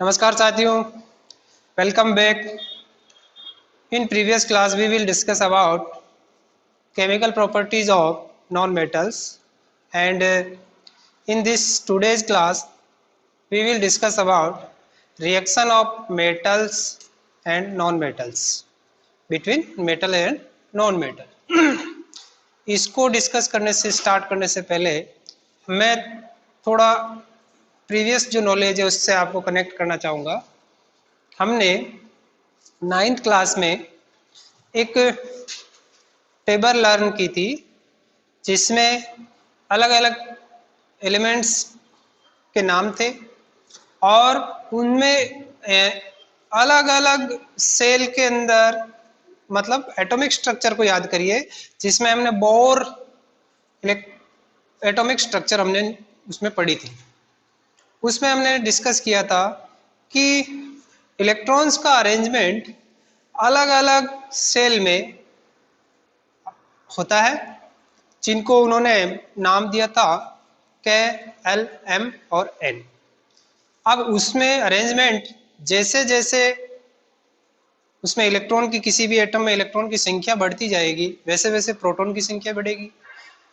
नमस्कार साथियों, welcome back. In previous class we will discuss about chemical properties of non-metals, and in this today's class we will discuss about reaction of metals and non-metals, between metal and non-metal. इसको discuss करने से start करने से पहले मैं थोड़ा previous जो knowledge है उससे आपको कनेक्ट करना चाहूँगा। हमने 9th क्लास में एक टेबल लर्न की थी जिसमें अलग अलग एलिमेंट्स के नाम थे और उनमें अलग अलग सेल के अंदर मतलब एटॉमिक स्ट्रक्चर को याद करिए, जिसमें हमने बोर एटॉमिक स्ट्रक्चर हमने उसमें पढ़ी थी। उसमें हमने डिस्कस किया था कि इलेक्ट्रॉन्स का अरेंजमेंट अलग अलग सेल में होता है, जिनको उन्होंने नाम दिया था K, L, M और N। अब उसमें अरेंजमेंट जैसे जैसे उसमें इलेक्ट्रॉन की किसी भी एटम में इलेक्ट्रॉन की संख्या बढ़ती जाएगी, वैसे वैसे प्रोटॉन की संख्या बढ़ेगी।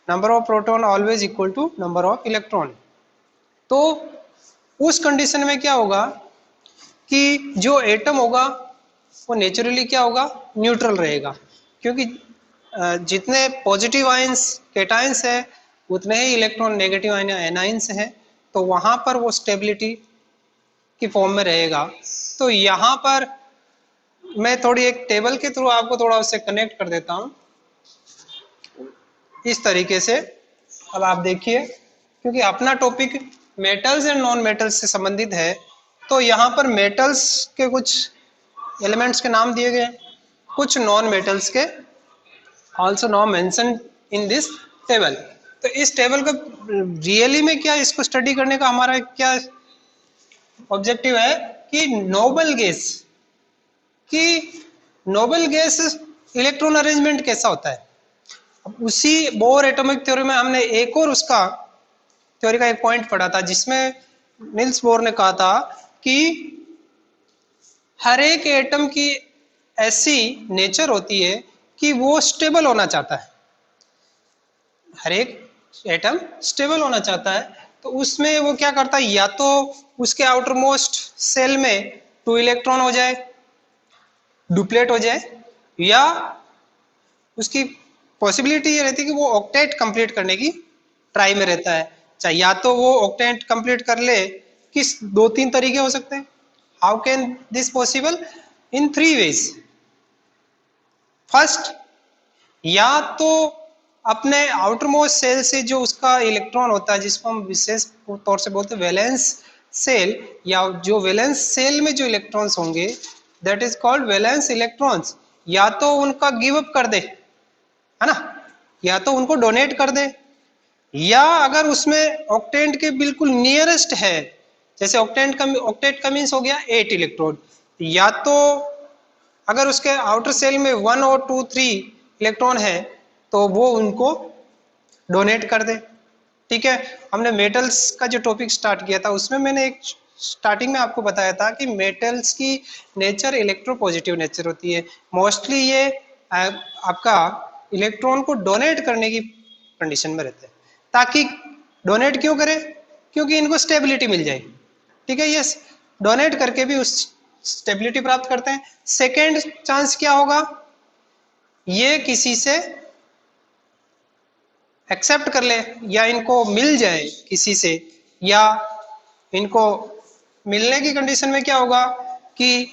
Number of proton always equal to number of electron. तो उस कंडीशन में क्या होगा कि जो एटम होगा वो नेचुरली क्या होगा, न्यूट्रल रहेगा, क्योंकि जितने पॉजिटिव आयंस कैटायंस है उतने ही इलेक्ट्रॉन नेगेटिव आयन एनायंस हैं, तो वहां पर वो स्टेबिलिटी की फॉर्म में रहेगा। तो यहाँ पर मैं थोड़ी एक टेबल के थ्रू आपको थोड़ा उससे कनेक्ट कर देता हूँ इस तरीके से। अब आप देखिए, क्योंकि अपना topic metals and non metals से संबंधित है, तो यहाँ पर मेटल्स के कुछ एलिमेंट्स के नाम दिए गए, कुछ नॉन मेटल्स के ऑल्सो नाम मेंशन इन दिस टेबल। तो इस टेबल का रियली में क्या, इसको स्टडी करने का हमारा क्या ऑब्जेक्टिव है कि नोबल गैस इलेक्ट्रॉन अरेंजमेंट कैसा होता है। अब उसी बोर एटॉमिक थ्योरी में हमने एक और उसका थ्योरी का एक पॉइंट पढ़ा था, जिसमें निल्स बोर ने कहा था कि हर एक एटम की ऐसी नेचर होती है कि वो स्टेबल होना चाहता है, हर एक एटम स्टेबल होना चाहता है। तो उसमें वो क्या करता है, या तो उसके आउटर मोस्ट सेल में 2 इलेक्ट्रॉन हो जाए, डुप्लेट हो जाए, या उसकी पॉसिबिलिटी ये रहती है कि वो ऑक्टेट कंप्लीट करने की ट्राई में रहता है। चाहे या तो वो ऑक्टेट कंप्लीट कर ले, किस 2-3 तरीके हो सकते हैं। How can this possible? In 3 ways. First, या तो अपने आउटर मोस्ट सेल से जो उसका इलेक्ट्रॉन होता है, जिसको हम विशेष तौर से बोलते हैं वैलेंस सेल, या जो वैलेंस सेल में जो इलेक्ट्रॉन्स होंगे that is called valence electrons, या तो उनका गिव अप कर दे, है ना, या तो उनको डोनेट कर दे, या अगर उसमें ऑक्टेट के बिल्कुल नियरेस्ट है, जैसे ऑक्टेट का मीन्स हो गया 8 इलेक्ट्रॉन, या तो अगर उसके आउटर सेल में 1 और 2, 3 इलेक्ट्रॉन है तो वो उनको डोनेट कर दे। ठीक है, हमने मेटल्स का जो टॉपिक स्टार्ट किया था उसमें मैंने एक स्टार्टिंग में आपको बताया था कि मेटल्स की नेचर इलेक्ट्रोपॉजिटिव नेचर होती है। मोस्टली ये आपका इलेक्ट्रॉन को डोनेट करने की कंडीशन में रहते हैं। ताकि डोनेट क्यों करें? क्योंकि इनको स्टेबिलिटी मिल जाए। ठीक है, ये डोनेट करके भी उस स्टेबिलिटी प्राप्त करते हैं। सेकेंड चांस क्या होगा, ये किसी से एक्सेप्ट कर ले, या इनको मिल जाए किसी से, या इनको मिलने की कंडीशन में क्या होगा कि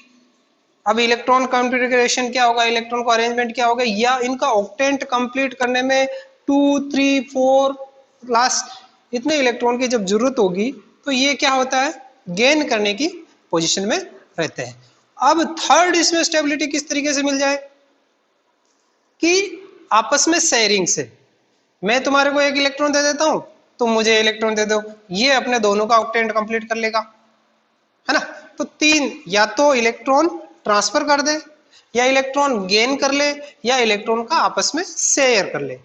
अब इलेक्ट्रॉन कॉन्फ़िगरेशन क्या होगा, इलेक्ट्रॉन का अरेंजमेंट क्या होगा, या इनका ऑक्टेट कंप्लीट करने में 2, 3, 4 लास्ट इतने इलेक्ट्रॉन की जब जरूरत होगी तो ये क्या होता है, गेन करने की पोजीशन में रहते हैं। अब थर्ड, इसमें स्टेबिलिटी किस तरीके से मिल जाए कि आपस में शेयरिंग से, मैं तुम्हारे को 1 इलेक्ट्रॉन दे देता हूं, तुम मुझे इलेक्ट्रॉन दे दो, ये अपने दोनों का ऑक्टेट कंप्लीट कर लेगा, है ना। तो 3, या तो इलेक्ट्रॉन ट्रांसफर कर दे, या इलेक्ट्रॉन गेन कर ले, या इलेक्ट्रॉन का आपस में शेयर कर ले।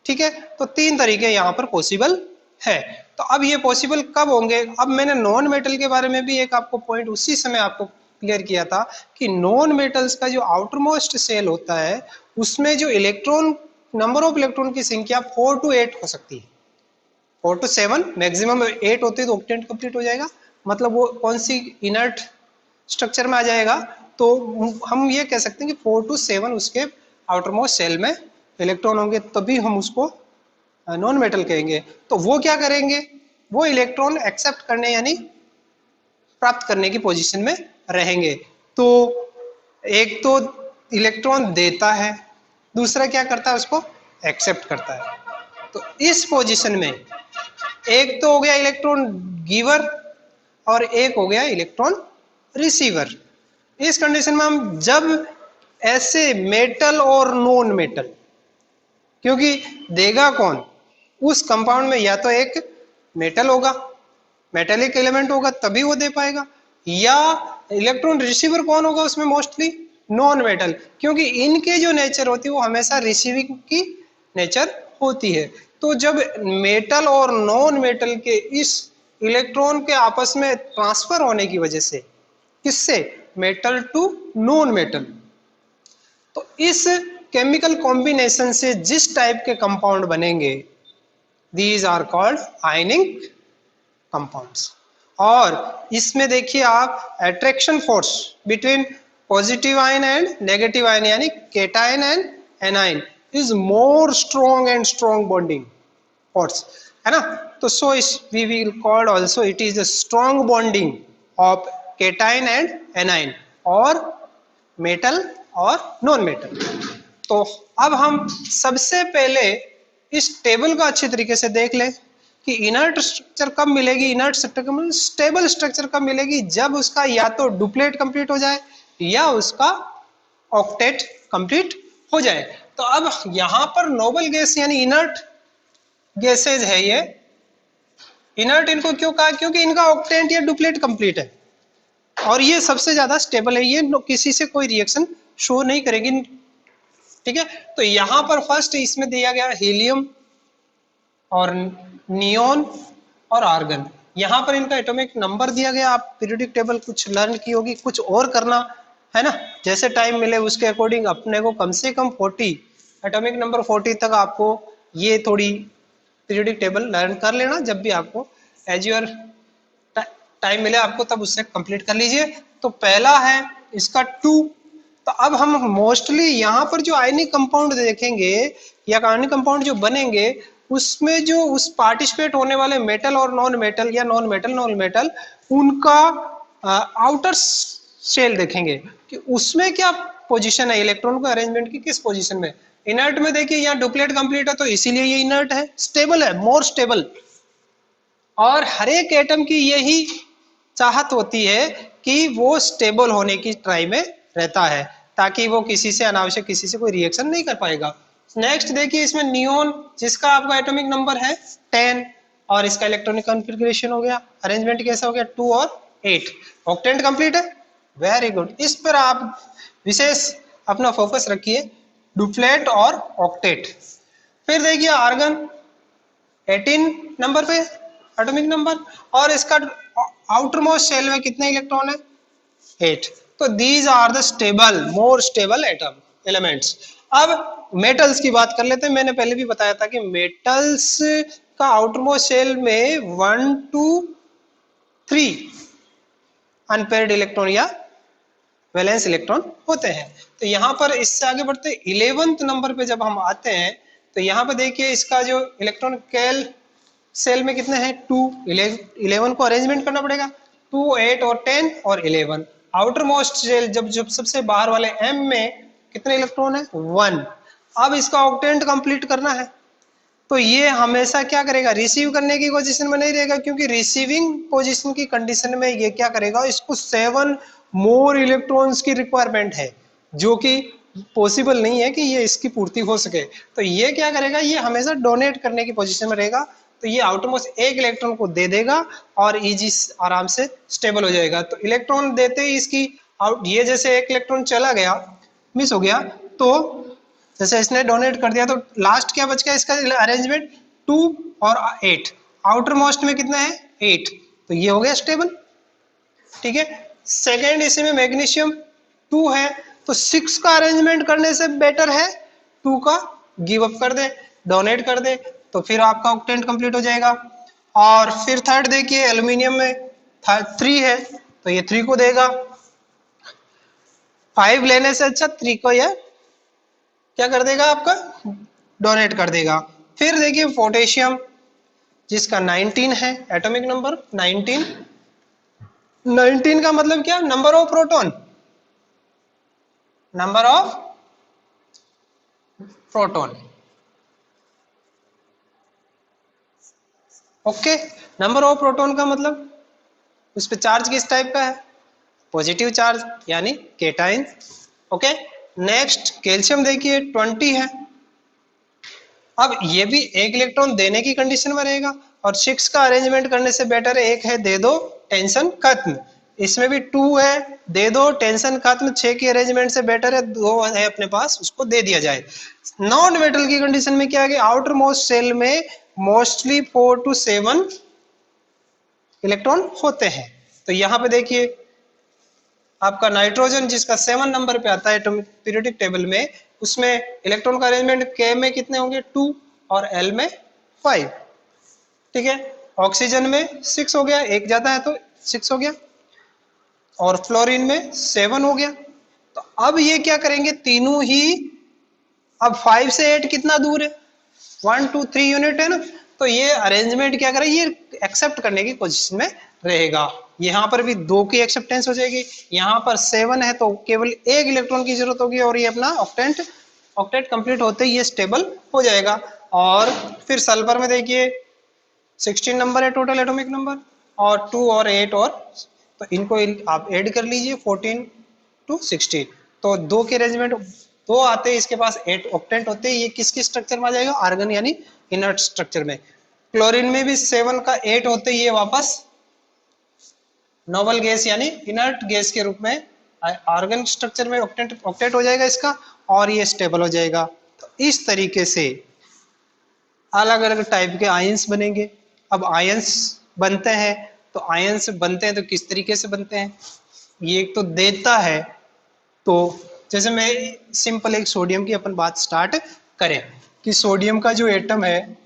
ठीक है, तो 3 तरीके यहां पर पॉसिबल है। तो अब ये पॉसिबल कब होंगे? अब मैंने नॉन मेटल के बारे में भी एक आपको पॉइंट उसी समय आपको क्लियर किया था कि नॉन मेटल्स का जो आउटर मोस्ट सेल होता है उसमें जो इलेक्ट्रॉन, नंबर ऑफ इलेक्ट्रॉन की संख्या 4 to 8 हो सकती है, 4 to 7, मैक्सिमम 8 होती है तो ऑक्टेंट कंप्लीट हो जाएगा। मतलब वो कौन सी इनर्ट स्ट्रक्चर में आ जाएगा, तो हम ये कह सकते हैं कि 4 to 7 उसके आउटर मोस्ट सेल में इलेक्ट्रॉन होंगे, तभी हम उसको नॉन मेटल कहेंगे। तो वो क्या करेंगे, वो इलेक्ट्रॉन एक्सेप्ट करने यानी प्राप्त करने की पोजीशन में रहेंगे। तो एक तो इलेक्ट्रॉन देता है, दूसरा क्या करता है, उसको एक्सेप्ट करता है। तो इस पोजीशन में एक तो हो गया इलेक्ट्रॉन गिवर और एक हो गया इलेक्ट्रॉन रिसीवर। इस कंडीशन में हम जब ऐसे मेटल और नॉन मेटल, क्योंकि देगा कौन, उस कंपाउंड में या तो एक मेटल होगा, मेटेलिक एलिमेंट होगा तभी वो दे पाएगा, या इलेक्ट्रॉन रिसीवर कौन होगा उसमें, मोस्टली नॉन मेटल, क्योंकि इनके जो नेचर होती है वो हमेशा रिसीविंग की नेचर होती है। तो जब मेटल और नॉन मेटल के इस इलेक्ट्रॉन के आपस में ट्रांसफर होने की वजह से, किससे, मेटल टू नॉन मेटल, तो इस केमिकल कॉम्बिनेशन से जिस टाइप के कंपाउंड बनेंगे, these are called ionic compounds. और इसमें देखिए आप attraction force between positive ion and negative ion यानी cation and anion is more strong and strong bonding force, है ना। तो सो इस we will called also it is the strong bonding of cation and anion और metal और non metal. तो अब हम सबसे पहले इस टेबल को अच्छी तरीके से देख लें कि इनर्ट स्ट्रक्चर कब मिलेगी, इनर्ट स्ट्रक्चर मतलब स्टेबल स्ट्रक्चर कब मिलेगी, जब उसका या तो डुप्लेट कंप्लीट हो जाए या उसका ऑक्टेट कंप्लीट हो जाए। तो अब यहां पर नोबल गैस यानी इनर्ट गैसेज है ये, इनर्ट इनको क्यों कहा, क्योंकि इनका ऑक्टेंट या डुप्लेट कंप्लीट है और ये सबसे ज्यादा स्टेबल है, ये किसी से कोई रिएक्शन शो नहीं करेगी, ठीक है। तो यहां पर फर्स्ट इसमें दिया गया हीलियम और नियोन और आर्गन, यहां पर इनका एटॉमिक नंबर दिया गया। आप पीरियोडिक टेबल कुछ लर्न की होगी, कुछ और करना है ना, जैसे टाइम मिले उसके अकॉर्डिंग अपने को कम से कम 40 एटॉमिक नंबर 40 तक आपको ये थोड़ी पीरियोडिक टेबल लर्न कर लेना, जब भी आपको एज योर टाइम मिले आपको तब उससे कंप्लीट कर लीजिए। तो पहला है इसका 2। तो अब हम मोस्टली यहाँ पर जो आयनिक कंपाउंड देखेंगे या आयनिक कंपाउंड जो बनेंगे उसमें जो उस पार्टिसिपेट होने वाले मेटल और नॉन मेटल या नॉन मेटल उनका आउटर शेल देखेंगे कि उसमें क्या पोजीशन है, इलेक्ट्रॉन को अरेंजमेंट की किस पोजीशन में। इनर्ट में देखिए यहाँ डुप्लेट कंप्लीट है तो इसीलिए ये इनर्ट है, स्टेबल है, मोर स्टेबल। और हर एक एटम की यही चाहत होती है कि वो स्टेबल होने की ट्राई में रहता है ताकि वो किसी से अनावश्यक किसी से कोई रिएक्शन नहीं कर पाएगा। नेक्स्ट देखिए इसमें नियोन जिसका आपका एटॉमिक नंबर है 10 और इसका इलेक्ट्रॉनिक कॉन्फ़िगरेशन हो गया, अरेंजमेंट कैसा हो गया 2 और 8, ऑक्टेंट कंप्लीट है, वेरी गुड। इस पर आप विशेष अपना फोकस रखिए, डुप्लेट और ऑक्टेट। फिर देखिए आर्गन 18 नंबर पे एटॉमिक नंबर और इसका आउटर मोस्ट शेल में कितने इलेक्ट्रॉन है 8। तो these are the stable more stable atom elements. अब मेटल्स की बात कर लेते हैं। मैंने पहले भी बताया था कि मेटल्स का आउटर मोस्ट शेल में 1 to 3 अनपेयर्ड इलेक्ट्रॉन या वैलेंस इलेक्ट्रॉन होते हैं। तो यहाँ पर इससे आगे बढ़ते 11th नंबर पे जब हम आते हैं तो यहाँ पे देखिए इसका जो इलेक्ट्रॉन केल सेल में कितने हैं 2, 11 को अरेंजमेंट करना पड़ेगा 2, 8 और 10 और 11। आउटर मोस्ट सेल जब जब सबसे बाहर वाले M में कितने इलेक्ट्रॉन है 1। अब इसका ऑक्टेंट कंप्लीट करना है तो ये हमेशा क्या करेगा, रिसीव करने की पोजीशन में नहीं रहेगा, क्योंकि रिसीविंग पोजीशन की कंडीशन में ये क्या करेगा, इसको 7 मोर इलेक्ट्रॉन्स की रिक्वायरमेंट है जो कि पॉसिबल नहीं है कि ये इसकी पूर्ति हो सके। तो ये क्या करेगा, ये हमेशा डोनेट करने की पोजीशन में रहेगा। तो ये आउटरमोस्ट एक इलेक्ट्रॉन को दे देगा और इजी आराम से स्टेबल हो जाएगा। तो इलेक्ट्रॉन देते ही इसकी ये जैसे एक इलेक्ट्रॉन चला गया, मिस हो गया, तो जैसे इसने डोनेट कर दिया तो लास्ट क्या बच गया इसका अरेंजमेंट 2 और 8। आउटर मोस्ट में कितना है 8, तो ये हो गया स्टेबल। ठीक है, सेकेंड इसी में मैग्नीशियम 2 है, तो 6 का अरेंजमेंट करने से बेटर है 2 का गिव अप कर दे, डोनेट कर दे, तो फिर आपका ऑक्टेंट कंप्लीट हो जाएगा। और फिर थर्ड देखिए एल्यूमिनियम में 3 है, तो ये 3 को देगा, 5 लेने से अच्छा 3 को ये क्या कर देगा आपका डोनेट कर देगा। फिर देखिए पोटेशियम जिसका 19 है, एटॉमिक नंबर 19, 19 का मतलब क्या, number of proton, number of proton. Okay, number of proton का मतलब उस पे चार्ज किस टाइप का है, पॉजिटिव चार्ज यानी केटाइन। ओके, नेक्स्ट कैल्शियम देखिए 20 है, अब ये भी एक इलेक्ट्रॉन देने की कंडीशन में रहेगा, और 6 का अरेंजमेंट करने से बेटर है एक है दे दो टेंशन खत्म, इसमें भी 2 है दे दो टेंशन खत्म, 6 की अरेंजमेंट से बेटर है 2 है अपने पास उसको दे दिया जाए। नॉन मेटल की कंडीशन में क्या है, आउटर मोस्ट सेल में मोस्टली 4 to 7 इलेक्ट्रॉन होते हैं। तो यहाँ पे देखिए आपका नाइट्रोजन जिसका 7 नंबर पे आता है पीरियोडिक टेबल में, उसमें इलेक्ट्रॉन का अरेंजमेंट के में कितने होंगे 2 और एल में 5। ठीक है, ऑक्सीजन में 6 हो गया, एक ज्यादा है तो 6 हो गया, और फ्लोरीन में 7 हो गया। तो अब ये क्या करेंगे तीनों ही, अब 5 से 8 कितना दूर है, 1 2 3 यूनिट है ना, तो ये अरेंजमेंट क्या करें, ये एक्सेप्ट करने की पोजीशन में रहेगा। यहाँ पर भी 2 की एक्सेप्टेंस हो जाएगी, यहाँ पर 7 है तो केवल एक इलेक्ट्रॉन की जरूरत होगी, और ये अपना ऑक्टेट कंप्लीट होते ही ये स्टेबल हो जाएगा। और फिर सल्फर में देखिए 16 नंबर है टोटल एटॉमिक नंबर, और 2 और 8 और, तो इनको आप ऐड कर लीजिए 14 to 16, तो 2 के अरेंजमेंट 2 आते हैं, इसके पास 8 ऑक्टेंट होते हैं, ये किसके स्ट्रक्चर में आ जाएगा, आर्गन यानी इनर्ट स्ट्रक्चर में। क्लोरीन में भी 7 का 8 होते हैं, ये वापस नोबल गैस यानी इनर्ट गैस के रूप में आर्गन स्ट्रक्चर में ऑक्टेट हो जाएगा इसका, और ये स्टेबल हो जाएगा। तो इस तरीके से अलग अलग टाइप के आयंस बनेंगे। अब आयंस बनते हैं, तो आयंस बनते हैं तो किस तरीके से बनते हैं, ये एक तो देता है, तो जैसे मैं सिंपल एक सोडियम की अपन बात स्टार्ट करें कि सोडियम का जो एटम है,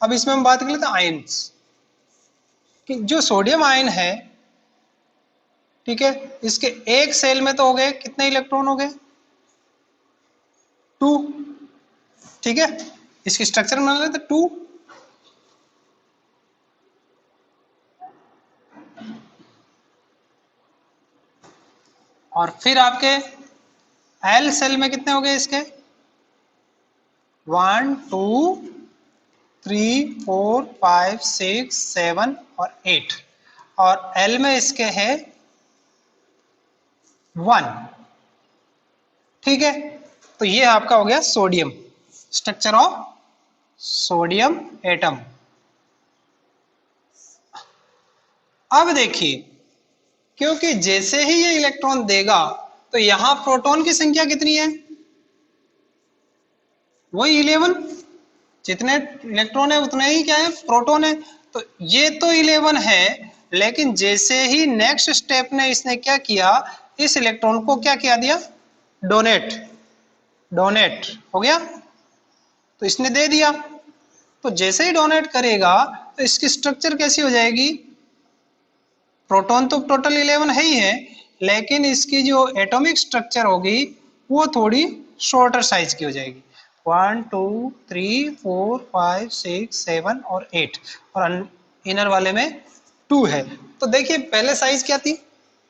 अब इसमें हम बात कर लेते हैं आयंस कि जो सोडियम आयन है, ठीक है, इसके एक सेल में तो हो गए कितने इलेक्ट्रॉन हो गए 2, ठीक है, इसकी स्ट्रक्चर बना लेते 2, और फिर आपके एल सेल में कितने हो गए इसके 1 2 3 4 5 6 7 और 8, और एल में इसके है 1। ठीक है, तो ये आपका हो गया sodium, structure of sodium atom. अब देखिए क्योंकि जैसे ही ये इलेक्ट्रॉन देगा तो यहां प्रोटॉन की संख्या कितनी है, वही 11, जितने इलेक्ट्रॉन है उतने ही क्या है प्रोटॉन है, तो ये तो 11 है, लेकिन जैसे ही नेक्स्ट स्टेप ने इसने क्या किया, इस इलेक्ट्रॉन को क्या किया दिया, डोनेट, डोनेट हो गया, तो इसने दे दिया, तो जैसे ही डोनेट करेगा तो इसकी स्ट्रक्चर कैसी हो जाएगी, प्रोटॉन तो टोटल 11 है ही है, लेकिन इसकी जो एटॉमिक स्ट्रक्चर होगी वो थोड़ी शॉर्टर साइज की हो जाएगी, 1 2 3 4 5 6 7 और 8, और इनर वाले में 2 है। तो देखिए पहले साइज क्या थी,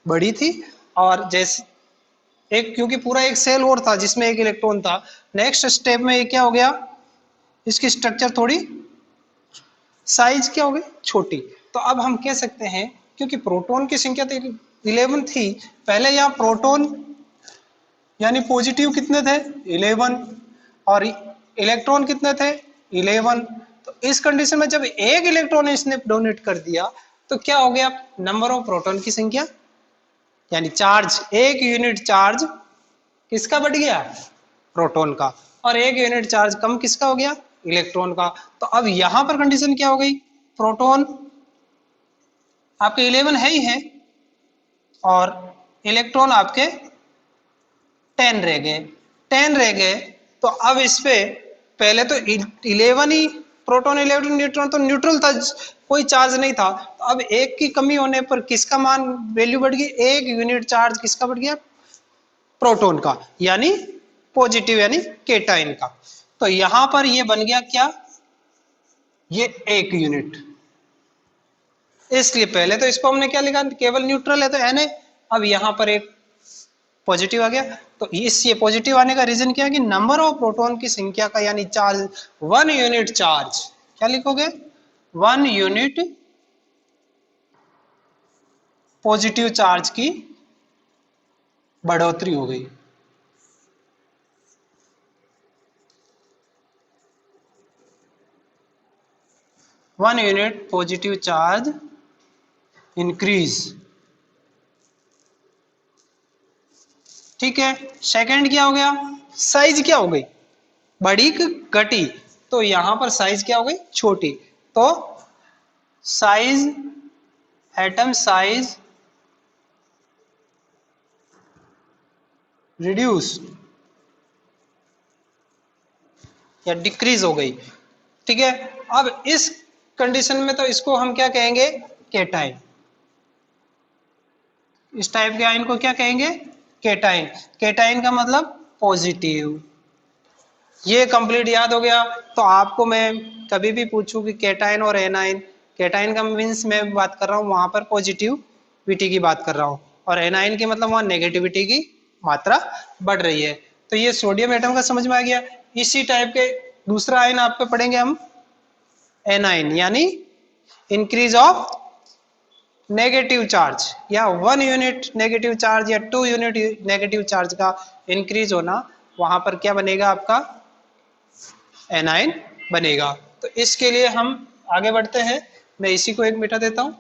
बड़ी थी, और जैसे एक क्योंकि पूरा एक सेल और था जिसमें एक इलेक्ट्रॉन था, नेक्स्ट स्टेप में ये क्या हो गया, इसकी स्ट्रक्चर थोड़ी साइज क्या हो गई छोटी। तो अब हम कह सकते हैं क्योंकि प्रोटॉन की संख्या तो 11 थी, पहले यहाँ प्रोटॉन यानी पॉजिटिव कितने थे 11, और इलेक्ट्रॉन कितने थे 11, तो इस कंडीशन में जब एक इलेक्ट्रॉन इसने डोनेट कर दिया तो क्या हो गया, नंबर ऑफ प्रोटॉन की संख्या यानी चार्ज, एक यूनिट चार्ज किसका बढ़ गया, प्रोटॉन का, और एक यूनिट चार्ज कम किसका हो गया, इलेक्ट्रॉन का। तो अब यहां पर कंडीशन क्या हो गई, प्रोटॉन आपके 11 है ही है और इलेक्ट्रॉन आपके 10 रह गए। 10 रह गए तो अब इस पे पहले तो 11 ही प्रोटॉन 11 न्यूट्रॉन तो न्यूट्रल था, कोई चार्ज नहीं था। तो अब एक की कमी होने पर किसका मान वैल्यू बढ़ गई, एक यूनिट चार्ज किसका बढ़ गया, प्रोटॉन का, यानी पॉजिटिव यानी केटाइन का। तो यहां पर ये बन गया क्या, ये एक यूनिट। इसलिए पहले तो इसको हमने क्या लिखा, केवल न्यूट्रल है तो Na, अब यहां पर एक पॉजिटिव आ गया। तो इस ये पॉजिटिव आने का रीजन क्या है कि नंबर ऑफ प्रोटॉन की संख्या का यानी चार्ज, 1 यूनिट चार्ज, क्या लिखोगे 1 यूनिट पॉजिटिव चार्ज की बढ़ोतरी हो गई। One unit positive charge increase. ठीक है, सेकंड क्या हो गया, साइज क्या हो गई, बड़ी घटी, तो यहां पर साइज क्या हो गई, छोटी। तो साइज, एटम साइज रिड्यूस या डिक्रीज हो गई। ठीक है, अब इस कंडीशन में तो इसको हम क्या कहेंगे, केटाइन। इस टाइप के आयन को क्या कहेंगे, केटाइन। केटाइन का मतलब पॉजिटिव। ये कंप्लीट याद हो गया। तो आपको मैं कभी भी पूछूं कि केटाइन और एनाइन, केटाइन का मीन्स मैं बात कर रहा हूं वहां पर पॉजिटिविटी की बात कर रहा हूं, और एनाइन की मतलब वहां नेगेटिविटी की मात्रा बढ़ रही है। तो ये सोडियम एटम का समझ में आ गया। इसी टाइप के दूसरा आयन आपको पढ़ेंगे हम, एनाइन, यानी इंक्रीज ऑफ नेगेटिव चार्ज, या 1 यूनिट नेगेटिव चार्ज या 2 यूनिट नेगेटिव चार्ज का इंक्रीज होना, वहां पर क्या बनेगा आपका, एनाइन बनेगा। तो इसके लिए हम आगे बढ़ते हैं, मैं इसी को एक मिटा देता हूं।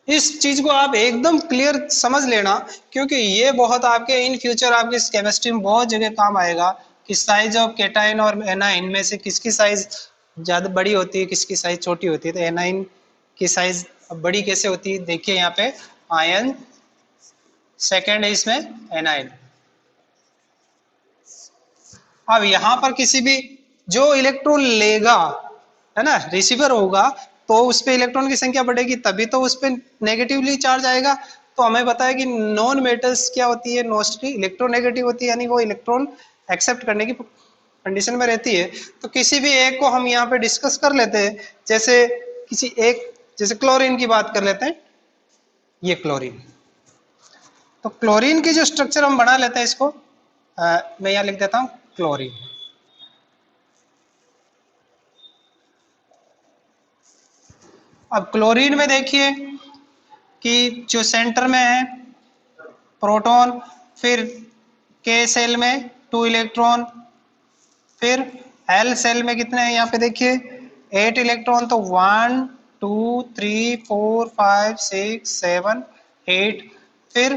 इस चीज को आप एकदम क्लियर समझ लेना, क्योंकि ये बहुत आपके इन फ्यूचर आपके केमिस्ट्री में बहुत जगह काम आएगा कि साइज ऑफ केटाइन और एनाइन में से किसकी साइज ज्यादा बड़ी होती है, किसकी साइज छोटी होती है। तो एनाइन की साइज बड़ी कैसे होती है, देखिए यहाँ पे आयन सेकेंड है इसमें एनाइन। अब यहां पर किसी भी जो इलेक्ट्रॉन लेगा, है ना, रिसीवर होगा, तो उस पे इलेक्ट्रॉन की संख्या बढ़ेगी, तभी तो उस पे नेगेटिवली चार्ज आएगा। तो हमें पता है कि नॉन मेटल्स क्या होती है, मोस्टली इलेक्ट्रोनेगेटिव होती है, यानी वो इलेक्ट्रॉन एक्सेप्ट करने की कंडीशन में रहती है। तो किसी भी एक को हम यहाँ पे डिस्कस कर लेते हैं, जैसे किसी एक, जैसे क्लोरीन की बात कर लेते हैं, ये क्लोरीन। तो क्लोरीन की जो स्ट्रक्चर हम बना लेते हैं इसको, मैं यहाँ लिख देता हूँ क्लोरीन। अब क्लोरीन में देखिए कि जो सेंटर में है प्रोटॉन, फिर के सेल में 2 इलेक्ट्रॉन, फिर एल सेल में कितने हैं यहाँ पे देखिए 8 इलेक्ट्रॉन। तो 1 2 3 4 5 6 7 8। फिर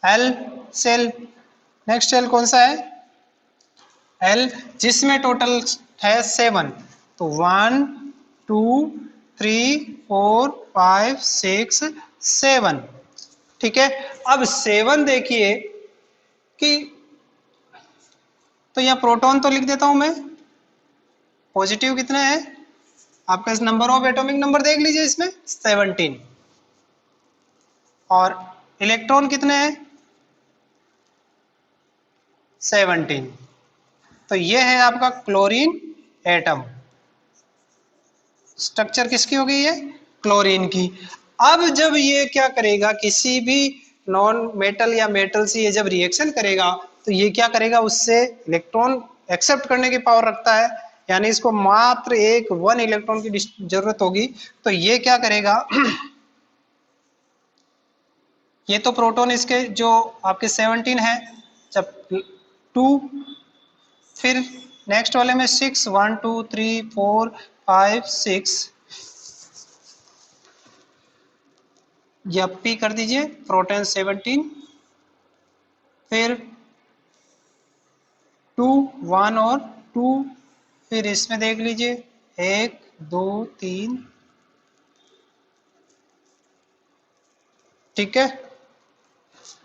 एल सेल, नेक्स्ट सेल कौन सा है, एल, जिसमें टोटल है 7। तो 1 2 3 4 5 6 7। ठीक है, अब 7 देखिए कि, तो यहाँ प्रोटॉन तो लिख देता हूं मैं, पॉजिटिव कितने हैं, आपका इस नंबर ऑफ एटॉमिक नंबर देख लीजिए इसमें 17, और इलेक्ट्रॉन कितने हैं 17। तो ये है आपका क्लोरीन एटम। स्ट्रक्चर किसकी हो गई है, क्लोरीन की। अब जब ये क्या करेगा, किसी भी नॉन मेटल या मेटल से ये जब रिएक्शन करेगा, तो ये क्या करेगा, उससे इलेक्ट्रॉन एक्सेप्ट करने की पावर रखता है, यानी इसको मात्र एक 1 इलेक्ट्रॉन की जरूरत होगी। तो ये क्या करेगा ये तो प्रोटॉन इसके जो आपके 17 है, जब 2, फिर नेक्स्ट वाले में 6, 1 2 3 4 5 6, या पी कर दीजिए, प्रोटॉन 17, फिर 2 1 और 2, फिर इसमें देख लीजिए 1 2 3, ठीक है,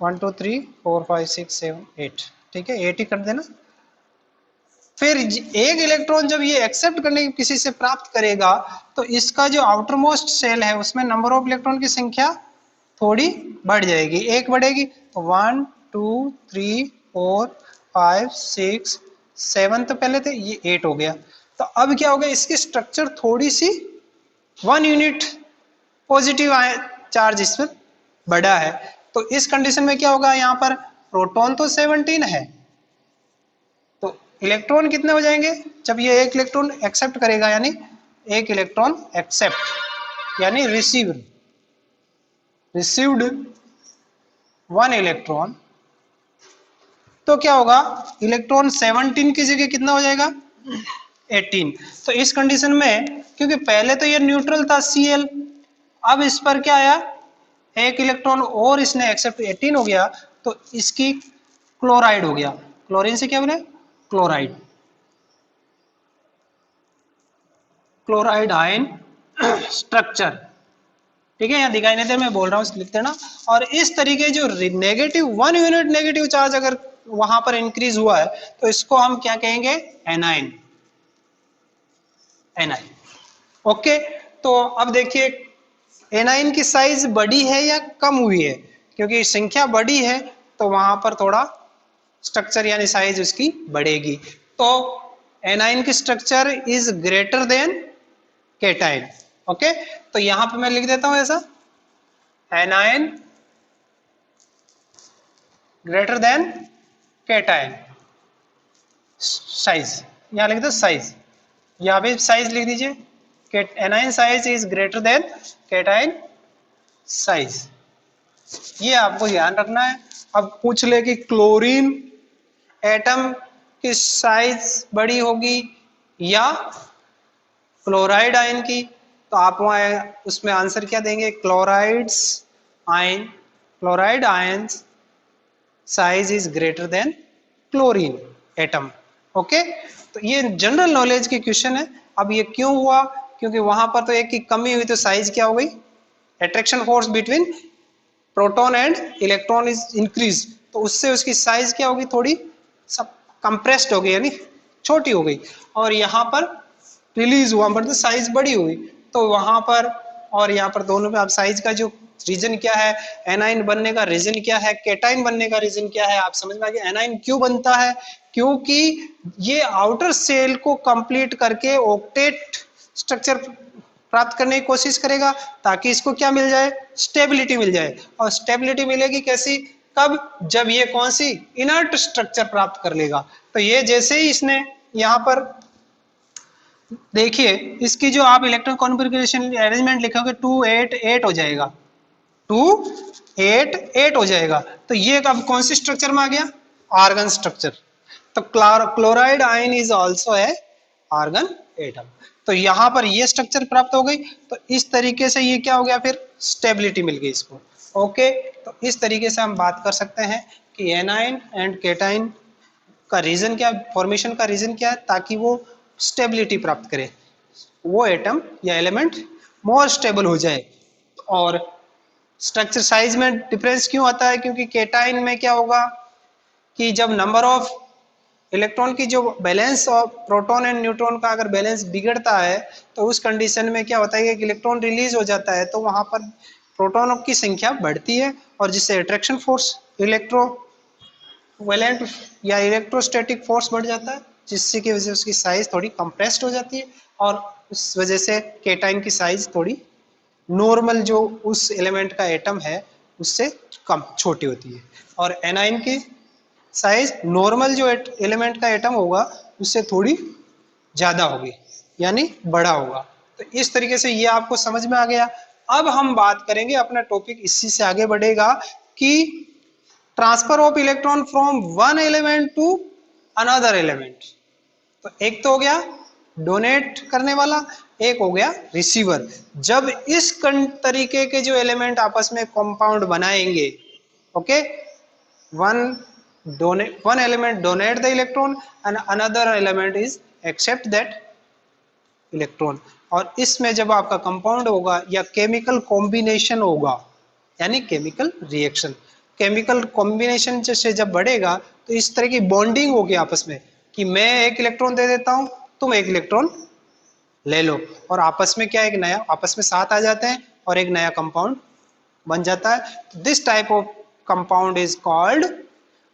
1 2 3 4 5 6 7 8, ठीक है, 8 ही कर देना। फिर एक इलेक्ट्रॉन जब ये एक्सेप्ट करने की किसी से प्राप्त करेगा तो इसका जो आउटर मोस्ट सेल है उसमें नंबर ऑफ इलेक्ट्रॉन की संख्या थोड़ी बढ़ जाएगी, एक बढ़ेगी, तो 1 2 3 4 5 6 7 तो पहले थे, ये 8 हो गया। तो अब क्या हो गया, इसकी स्ट्रक्चर थोड़ी सी 1 यूनिट पॉजिटिव चार्ज इसमें बढ़ा है। तो इस कंडीशन में क्या होगा, यहाँ पर प्रोटॉन तो 17 है, तो इलेक्ट्रॉन कितने हो जाएंगे, जब ये एक इलेक्ट्रॉन एक्सेप्ट करेगा, यानी एक इलेक्ट्रॉन एक्सेप्ट यानी रिसीव्ड 1 इलेक्ट्रॉन, तो क्या होगा, इलेक्ट्रॉन 17 की जगह कितना हो जाएगा 18। तो इस कंडीशन में क्योंकि पहले तो ये न्यूट्रल था Cl, अब इस पर क्या आया, एक इलेक्ट्रॉन और इसने एक्सेप्ट 18 हो गया, तो इसकी क्लोराइड हो गया, क्लोरीन से क्या बने, क्लोराइड, क्लोराइड आयन स्ट्रक्चर, ठीक है, यहाँ दिखाई नहीं दे, मैं बोल रहा हूँ लिख देना। और इस तरीके जो नेगेटिव 1 यूनिट नेगेटिव चार्ज अगर वहां पर इंक्रीज हुआ है तो इसको हम क्या कहेंगे, एनाइन, एनाइन, ओके। तो अब देखिए एनाइन की साइज बड़ी है या कम हुई है, क्योंकि संख्या बड़ी है तो वहां पर थोड़ा स्ट्रक्चर यानी साइज उसकी बढ़ेगी। तो एनाइन की structure is greater than cation, okay. तो यहां पे मैं लिख देता हूं ऐसा, A9 greater than cation, size यहां लिख दो साइज, यहां भी साइज लिख दीजिए, A9 size is greater than cation size, ये आपको ध्यान रखना है। अब पूछ ले कि क्लोरीन एटम की साइज बड़ी होगी या क्लोराइड आयन की, तो आप वहां उसमें आंसर क्या देंगे, chlorides ion, chloride ion size is greater than chlorine atom, okay. तो ये जनरल नॉलेज की क्वेश्चन है। अब ये क्यों हुआ, क्योंकि वहां पर तो एक की कमी हुई, तो साइज क्या हो गई, attraction force between proton and electron is increase, तो उससे उसकी साइज क्या होगी, थोड़ी सब कंप्रेस्ड हो गई यानी छोटी हो गई, और यहाँ पर रिलीज हुआ पर तो साइज बड़ी हुई, तो वहां पर और यहाँ पर दोनों में आप साइज का जो रीजन क्या है, एनाइन बनने का रीजन क्या है, केटाइन बनने का रीजन क्या है, आप समझ में आ गया। एनाइन क्यों बनता है, क्योंकि ये आउटर सेल को कंप्लीट करके ऑक्टेट स्ट्रक्चर प्राप्त करने की कोशिश करेगा, ताकि इसको क्या मिल जाए, स्टेबिलिटी मिल जाए। और स्टेबिलिटी मिलेगी कैसी, कब, जब ये कौन सी इनर्ट स्ट्रक्चर प्राप्त कर लेगा। तो ये जैसे ही इसने यहाँ पर देखिए, इसकी जो आप इलेक्ट्रॉन कॉन्फ़िगरेशन अरेंजमेंट लिखोगे 2 8 8 हो जाएगा, 2 8 8 हो जाएगा, तो ये अब कौन सी स्ट्रक्चर में आ गया, आर्गन स्ट्रक्चर। तो क्लोराइड आयन इज आल्सो है आर्गन एटम, तो यहां पर ये स्ट्रक्चर प्राप्त हो गई, तो इस तरीके से ये क्या हो गया, फिर स्टेबिलिटी मिल गई इसको, ओके। तो इस तरीके से हम बात कर सकते हैं कि एनाइन एंड केटाइन का रीजन क्या, फॉर्मेशन का रीजन क्या है, ताकि वो स्टेबिलिटी प्राप्त करे, वो एटम या एलिमेंट मोर स्टेबल हो जाए। और स्ट्रक्चर साइज में डिफरेंस क्यों आता है, क्योंकि केटाइन में क्या होगा कि जब नंबर ऑफ इलेक्ट्रॉन की जो बैलेंस और प्रोटॉन एंड न्यूट्रॉन का अगर बैलेंस बिगड़ता है, तो उस कंडीशन में क्या होता है कि इलेक्ट्रॉन रिलीज हो जाता है, तो वहां पर प्रोटॉनों की संख्या बढ़ती है, और जिससे अट्रैक्शन फोर्स इलेक्ट्रो वैलेंट या इलेक्ट्रोस्टैटिक फोर्स बढ़ जाता है, जिससे की वजह से उसकी साइज थोड़ी कंप्रेस्ड हो जाती है, और उस वजह से केटाइन की साइज थोड़ी नॉर्मल जो उस एलिमेंट का एटम है उससे कम छोटी होती है, और एनाइन की साइज नॉर्मल जो एलिमेंट का एटम होगा उससे थोड़ी ज्यादा होगी, यानी बड़ा होगा। तो इस तरीके से ये आपको समझ में आ गया। अब हम बात करेंगे, अपना टॉपिक इसी से आगे बढ़ेगा कि transfer of electron from one element to another element. तो एक तो हो गया डोनेट करने वाला, एक हो गया रिसीवर। जब इस तरीके के जो एलिमेंट आपस में कंपाउंड बनाएंगे, okay, one element donate the electron and another element is accept that electron. और इसमें जब आपका कंपाउंड होगा या केमिकल कॉम्बिनेशन होगा, यानी केमिकल रिएक्शन, केमिकल कॉम्बिनेशन से जब बढ़ेगा तो इस तरह की बॉन्डिंग होगी आपस में कि मैं एक इलेक्ट्रॉन दे देता हूं, तुम एक इलेक्ट्रॉन ले लो, और आपस में क्या, एक नया, आपस में साथ आ जाते हैं और एक नया कंपाउंड बन जाता है। This type of compound is called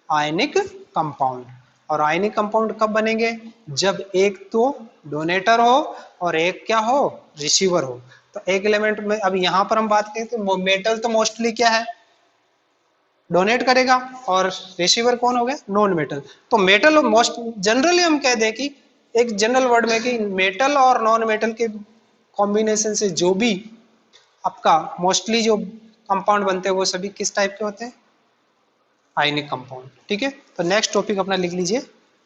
ionic compound. और आयनिक कंपाउंड कब बनेंगे? जब एक तो डोनेटर हो और एक क्या हो, रिसीवर हो। तो एक एलिमेंट में, अब यहां पर हम बात करें तो मेटल तो मोस्टली क्या है, डोनेट करेगा, और रिसीवर कौन हो गया, नॉन मेटल। तो मेटल मोस्ट जनरली हम कह दें कि एक जनरल वर्ड में कि मेटल और नॉन मेटल के कॉम्बिनेशन से जो भी आपका मोस्टली जो कंपाउंड बनते हैं वो सभी किस टाइप के होते हैं, आयनिक कंपाउंड। ठीक है, तो नेक्स्ट टॉपिक अपना लिख लीजिए,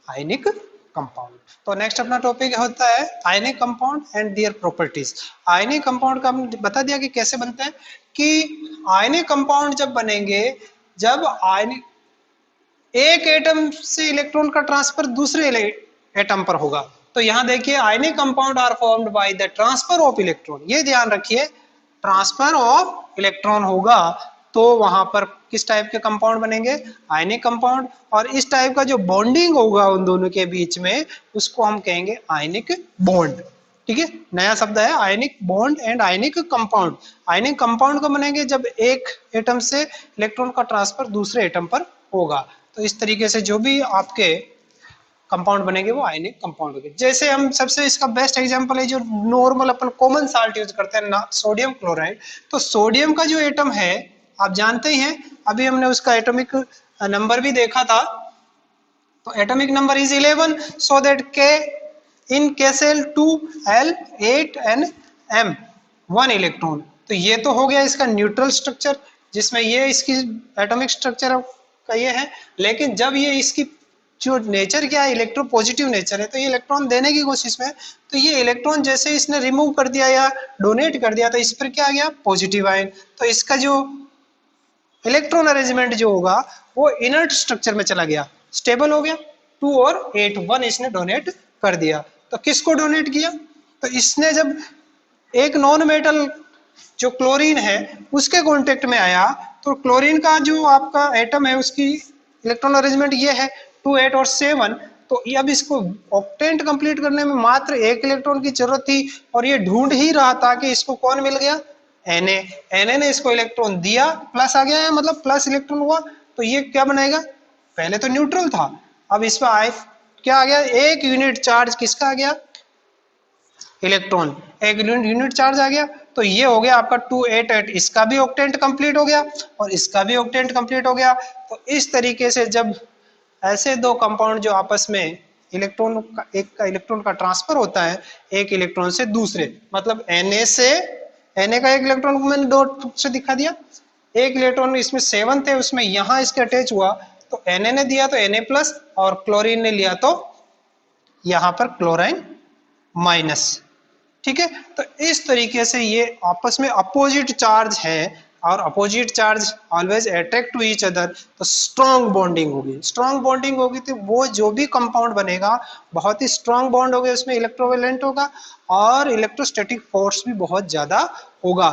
आयनिक कंपाउंड। तो नेक्स्ट अपना टॉपिक होता है ionic compound and their properties. Ionic compound का हम बता दिया कि कैसे बनते हैं, कि आयनिक कंपाउंड जब बनेंगे, जब आयनिक एक एटम से इलेक्ट्रॉन का ट्रांसफर दूसरे एटम पर होगा। तो यहां देखिए, ionic compound are formed by the transfer of electron, ये ध्यान रखिए, ट्रांसफर ऑफ इलेक्ट्रॉन होगा तो वहां पर किस टाइप के कंपाउंड बनेंगे, आयनिक कंपाउंड। और इस टाइप का जो बॉन्डिंग होगा उन दोनों के बीच में, उसको हम कहेंगे आयनिक बॉन्ड। ठीक है, नया शब्द है ionic bond and ionic compound. Ionic compound को बनेंगे जब एक एटम से इलेक्ट्रॉन का ट्रांसफर दूसरे एटम पर होगा। तो इस तरीके से जो भी आपके कंपाउंड बनेंगे वो आयनिक कंपाउंड होंगे। जैसे हम सबसे इसका बेस्ट एग्जांपल है जो नॉर्मल अपन कॉमन साल्ट यूज करते हैं ना, सोडियम क्लोराइड। तो सोडियम का जो एटम है आप जानते ही हैं, अभी हमने उसका एटॉमिक नंबर भी देखा था। तो atomic number is 11, so that के इन केसेल 2l8n m 1 इलेक्ट्रॉन। तो ये तो हो गया इसका न्यूट्रल स्ट्रक्चर, जिसमें ये इसकी एटॉमिक स्ट्रक्चर का ये है। लेकिन जब ये इसकी जो नेचर क्या है, इलेक्ट्रो पॉजिटिव नेचर है, तो ये इलेक्ट्रॉन देने की कोशिश में, तो ये इलेक्ट्रॉन जैसे इसने रिमूव कर दिया या डोनेट कर दिया, तो इस पर क्या आ गया, पॉजिटिव आयन। तो इसका जो इलेक्ट्रॉन अरेंजमेंट जो होगा वो इनर्ट स्ट्रक्चर में चला गया, स्टेबल हो गया। 2 और 8, 1 इसने डोनेट कर दिया। तो किसको डोनेट किया, तो इसने जब एक नॉन मेटल जो क्लोरीन है उसके कांटेक्ट में आया, तो क्लोरीन का जो आपका एटम है उसकी इलेक्ट्रॉन अरेंजमेंट ये है 2, 8 और 7। तो अब इसको ऑक्टेंट कंप्लीट करने में मात्र एक इलेक्ट्रॉन की जरूरत थी, और ये ढूंढ ही रहा था कि इसको कौन मिल गया, Na ने इसको इलेक्ट्रॉन दिया, प्लस आ गया है, मतलब प्लस इलेक्ट्रॉन हुआ। तो ये क्या बनाएगा, पहले तो न्यूट्रल था, अब इसमें आए क्या आ गया, एक यूनिट चार्ज किसका आ गया, इलेक्ट्रॉन, एक यूनिट चार्ज आ गया। तो ये हो गया आपका 288, इसका भी ऑक्टेंट कंप्लीट हो गया और इसका भी ऑक्टेंट कंप्लीट हो गया। तो इस तरीके से जब ऐसे दो कंपाउंड जो आपस में इलेक्ट्रॉन का, एक का इलेक्ट्रॉन का ट्रांसफर होता है एक इलेक्ट्रॉन से दूसरे, मतलब Na से, Na का एक इलेक्ट्रॉन को मैंने डॉट से दिखा दिया, एक इलेक्ट्रॉन इसमें 7 थे, उसमें यहां इसके अटैच हुआ, तो Na ने दिया तो Na प्लस, और क्लोरीन ने लिया तो यहां पर क्लोराइन माइनस। ठीक है, तो इस तरीके से ये आपस में अपोजिट चार्ज है, और opposite charge always attract to each other, तो स्ट्रॉन्ग बॉन्डिंग होगी। स्ट्रॉन्ग बॉन्डिंग होगी तो वो जो भी कंपाउंड बनेगा बहुत ही स्ट्रॉन्ग बॉन्ड होगा, उसमें इलेक्ट्रोवेलेंट होगा और इलेक्ट्रोस्टैटिक फोर्स भी बहुत ज्यादा होगा।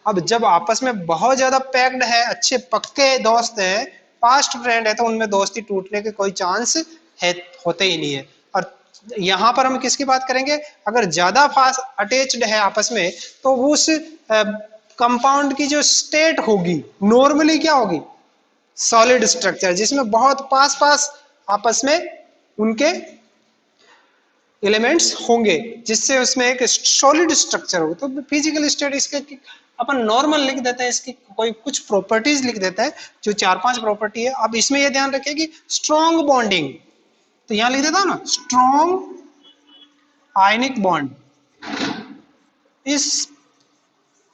अब जब आपस में बहुत ज्यादा पैक्ड है, अच्छे पक्के दोस्त हैं, फास्ट फ्रेंड है, तो उनमें दोस्ती टूटने के कोई चांस है होते ही नहीं है। और यहां पर हम किसकी बात करेंगे, अगर ज्यादा फास्ट अटैच्ड है आपस में, तो उस कंपाउंड की जो स्टेट होगी नॉर्मली क्या होगी, सॉलिड स्ट्रक्चर, जिसमें बहुत पास पास आपस में उनके एलिमेंट्स होंगे, जिससे उसमें एक सॉलिड स्ट्रक्चर होगा। तो फिजिकल स्टेट इसके अपन नॉर्मल लिख देते हैं, इसकी कोई कुछ प्रॉपर्टीज लिख देते हैं जो 4-5 प्रॉपर्टी है। अब इसमें यह ध्यान रखिए कि स्ट्रॉन्ग बॉन्डिंग, तो यहां लिख देता हूं ना, स्ट्रॉन्ग आयनिक बॉन्ड, इस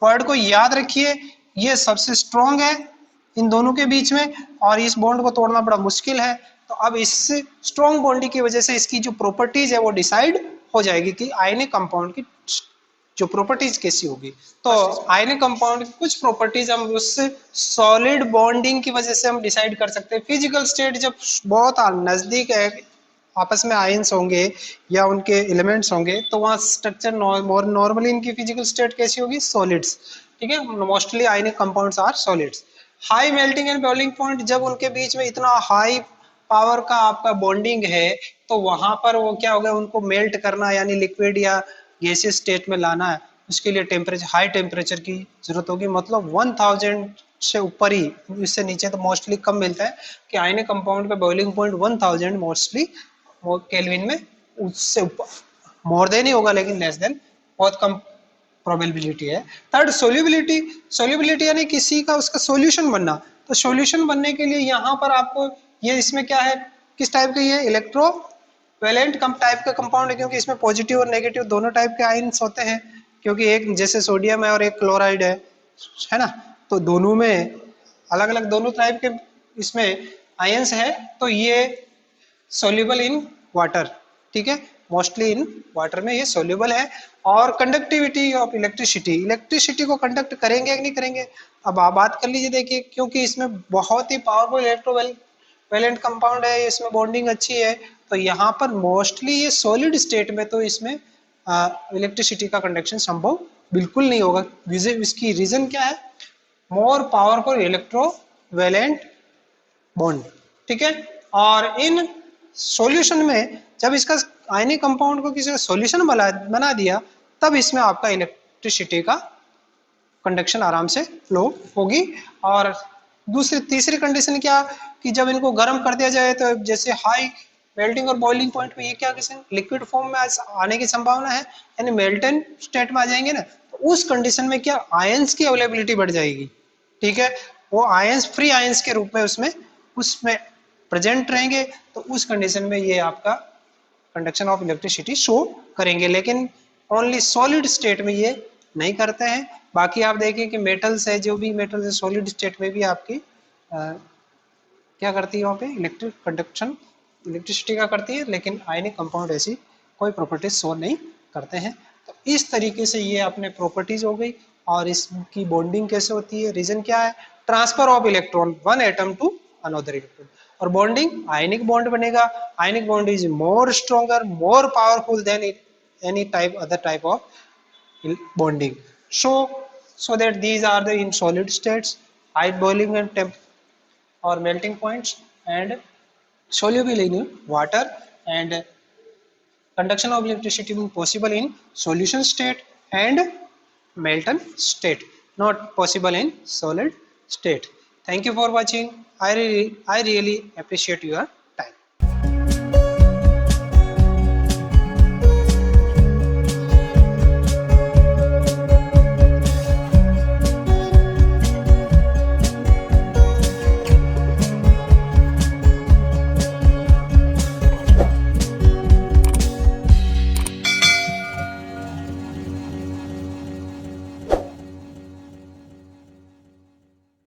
वर्ड को याद रखिए, ये सबसे स्ट्रॉन्ग है इन दोनों के बीच में, और इस बॉन्ड को तोड़ना बड़ा मुश्किल है। तो अब इस स्ट्रॉन्ग बॉन्डिंग की वजह से इसकी जो प्रॉपर्टीज है वो डिसाइड हो जाएगी कि आयनिक कंपाउंड की जो प्रॉपर्टीज कैसी होगी। तो आयनिक कंपाउंड की कुछ प्रॉपर्टीज हम उस सॉलिड बॉन्डिंग की वजह से हम डिसाइड कर सकते हैं। फिजिकल स्टेट जब बहुत नजदीक है आपस में आयंस होंगे या उनके एलिमेंट्स होंगे तो वहाँ स्ट्रक्चर नॉर्मली इनकी फिजिकल स्टेट कैसी होगी, सॉलिड्स। ठीक है, mostly ionic compounds are solids. High melting and boiling point, जब उनके बीच में इतना हाई पावर का आपका बॉन्डिंग है तो वहां पर वो क्या होगा, उनको मेल्ट करना यानी लिक्विड या गैसियस स्टेट में लाना है, उसके लिए टेम्परेचर, हाई टेम्परेचर की जरूरत होगी। मतलब 1000 से ऊपर ही, इससे नीचे तो मोस्टली कम मिलता है कि आयनिक कंपाउंड का बॉइलिंग पॉइंट 1000 मोस्टली केल्विन में, उससे ऊपर मोर देन ही होगा लेकिन लेस देन बहुत कम प्रोबेबिलिटी है। थर्ड सोल्यूबिलिटी, सोल्यूबिलिटी यानी किसी का उसका सॉल्यूशन बनना। तो सॉल्यूशन बनने के लिए यहाँ पर आपको ये इसमें क्या है, किस टाइप का, ये इलेक्ट्रो वैलेंट कम टाइप का कंपाउंड है, क्योंकि इसमें पॉजिटिव और नेगेटिव दोनों टाइप के आयंस होते हैं, क्योंकि एक जैसे सोडियम है और एक क्लोराइड है ना, तो दोनों में अलग अलग दोनों टाइप के इसमें आयंस है। तो ये सोल्यूबल इन वाटर, ठीक है, मोस्टली इन वाटर में ये सोल्यूबल है। और कंडक्टिविटी ऑफ इलेक्ट्रिसिटी, इलेक्ट्रिसिटी को कंडक्ट करेंगे कि नहीं करेंगे, अब आप बात कर लीजिए। देखिए क्योंकि इसमें बहुत ही पावरफुल इलेक्ट्रोवैलेंट कंपाउंड है, इसमें बॉन्डिंग अच्छी है, तो यहाँ पर मोस्टली ये सॉलिड स्टेट में तो इसमें इलेक्ट्रिसिटी का कंडक्शन संभव बिल्कुल नहीं होगा। इसकी रीजन क्या है, मोर पावरफुल इलेक्ट्रोवैलेंट बॉन्ड, ठीक है। और इन सॉल्यूशन में जब इसका आयनिक कंपाउंड को किसी ने सॉल्यूशन बना दिया, तब इसमें आपका इलेक्ट्रिसिटी का कंडक्शन आराम से फ्लो होगी। और दूसरी तीसरी कंडीशन क्या, कि जब इनको गर्म कर दिया जाए तो जैसे हाई मेल्टिंग और बॉइलिंग पॉइंट पे ये क्या किसी लिक्विड फॉर्म में आने की संभावना है, यानी मेल्टेन स्टेट में आ जाएंगे ना, तो उस कंडीशन में क्या आयंस की अवेलेबिलिटी बढ़ जाएगी, ठीक है। वो आयंस फ्री आयंस के रूप में उसमें प्रेजेंट रहेंगे, तो उस कंडीशन में ये आपका कंडक्शन ऑफ इलेक्ट्रिसिटी शो करेंगे, लेकिन ओनली सॉलिड स्टेट में ये नहीं करते हैं। बाकी आप देखिए कि मेटल्स है, जो भी मेटल्स है सॉलिड स्टेट में भी आपकी क्या करती है, वहाँ पे इलेक्ट्रिक कंडक्शन इलेक्ट्रिसिटी का करती है, लेकिन आयनिक कंपाउंड ऐसी कोई प्रॉपर्टीज शो नहीं करते हैं। तो इस तरीके से ये अपने प्रॉपर्टीज हो गई। और इसकी बॉन्डिंग कैसे होती है, रीजन क्या है, transfer of electron one atom to another electron. और बॉन्डिंग आयनिक बॉन्ड बनेगा, ionic bond is more stronger, more powerful than any type other type of bonding. So that these are the in solid states, high boiling and temp or melting points, and soluble in water, and conduction of electricity possible in solution state and molten state, not possible in solid state. Thank you for watching. I really appreciate your